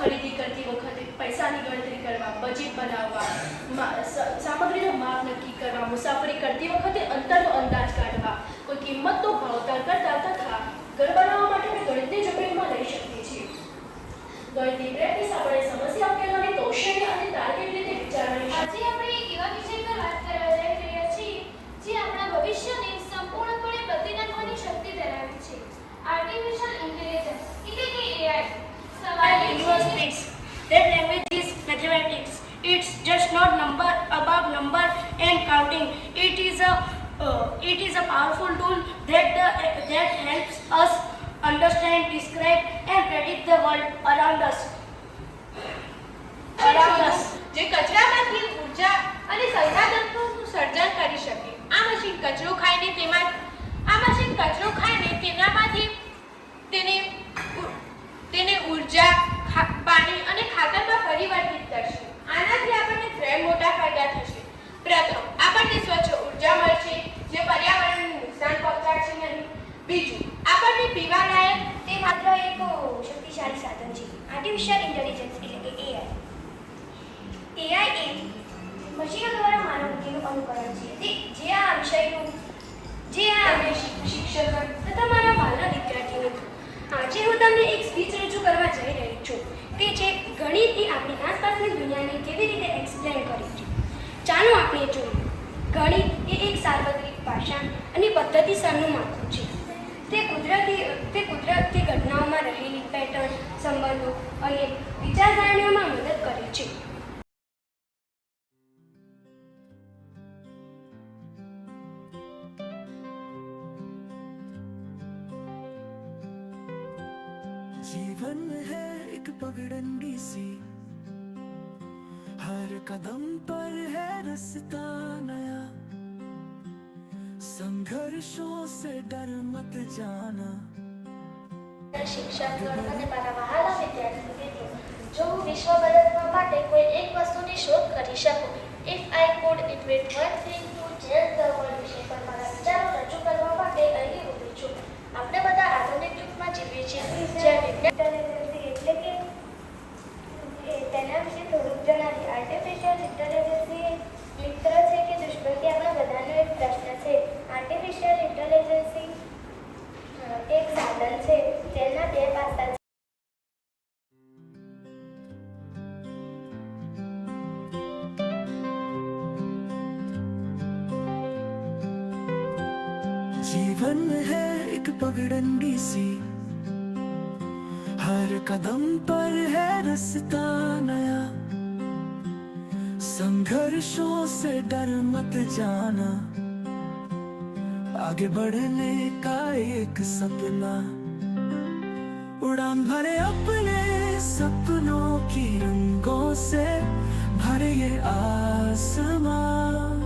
ખરીદી કરતી વખતે પૈસાની ગણતરી કરવા, બજેટ બનાવવા, સામગ્રીનો માપ નક્કી કરવા, મુસાફરી કરતી વખતે અંતરનો અંદાજ કાઢવા, કોઈ કિંમતનો ભાવતાલ કરતા તથા ઘર બનાવવા માટે ગણિતને જમીનમાં લઈ શકીએ છીએ. ગણિતની પ્રેક્ટિસ આપણે સમસ્યા ઉકેલવાની કૌશલ્ય અને તાર્કિક રીતે વિચારવાની. આજે આપણે એક એવા વિષય પર વાત કરવા જઈ રહ્યા છીએ જે આપણા ભવિષ્યને સંપૂર્ણપણે બદલી નાખવાની શક્તિ ધરાવે છે. આર્ટિફિશિયલ ઇન્ટેલિજન્સ એટલે કે AI. Linguistics. That language is mathematics. It's just not number above number and counting. It is a powerful tool that helps us understand, describe, and predict the world around us. જે કચરામાંથી ઉર્જા અને સંસાધનનું સર્જન કરી શકે. આ machine કચરો ખાઈને તેનામાંથી તેને ઉર્જા, પાણી અને ખાતરમાં પરિવર્તિત કરશે. આનાથી આપણને ત્રણ મોટા ફાયદા થશે. પ્રથમ, આપણને સ્વચ્છ ઉર્જા મળશે જે પર્યાવરણને નુકસાન પહોંચાડશે નહીં. બીજું, આપણને પીવાલાયક તે માત્ર એક શક્તિશાળી સાધન છે. આર્ટિફિશિયલ ઇન્ટેલિજન્સ એટલે કે AI. AI એ મશીનો દ્વારા માનવ બુદ્ધિનું અનુકરણ છે. જે આ શિક્ષક તથા મારા વાલા વિદ્યાર્થીઓ, આજે હું તમને એક સ્પીચ રજૂ કરવા જઈ રહી છું. તે છે ગણિત એ આપણી આસપાસની દુનિયાને કેવી રીતે એક્સપ્લેન કરે છે. ચાલો આપણે જોઈએ. ગણિત એ એક સાર્વત્રિક ભાષા અને પદ્ધતિસરનું માળખું છે. તે કુદરતી ઘટનાઓમાં રહેલી પેટર્ન, સંબંધો અને વિચારસરણીઓમાં મદદ કરે છે. जीवन है एक पगडंडी सी, हर कदम पर है रास्ता नया, संघर्षों से डर मत जाना. શિક્ષકગણ અને મારા વહાલા વિદ્યાર્થી મિત્રો, જો હું વિશ્વ બદલવા માટે કોઈ એક વસ્તુની શોધ કરી શકું, if I could invent one thing to change the world વિષય પર મારા વિચારો રજૂ કરવા માટે અહીં ઊભી છું. આપણે બધા આધુનિક યુગમાં જીવીએ છીએ જ્યાં વિજ્ઞાન એટલે કે તેના વિશે થોડુંક જણાવીએ. આર્ટિફિશિયલ ઇન્ટેલિજન્સ મિત્ર છે કે દુશ્મન તે આપણા બધાનો એક પ્રશ્ન છે. આર્ટિફિશિયલ ઇન્ટેલિજન્સ એક સાધન છે જેના બે પાસા છે. जीवन है एक पगडंडी सी, हर कदम पर है रास्ता नया, संघर्षों से डर मत जाना, आगे बढ़ने का एक सपना, उड़ान भरे अपने सपनों की रंगों से भरे ये आसमां.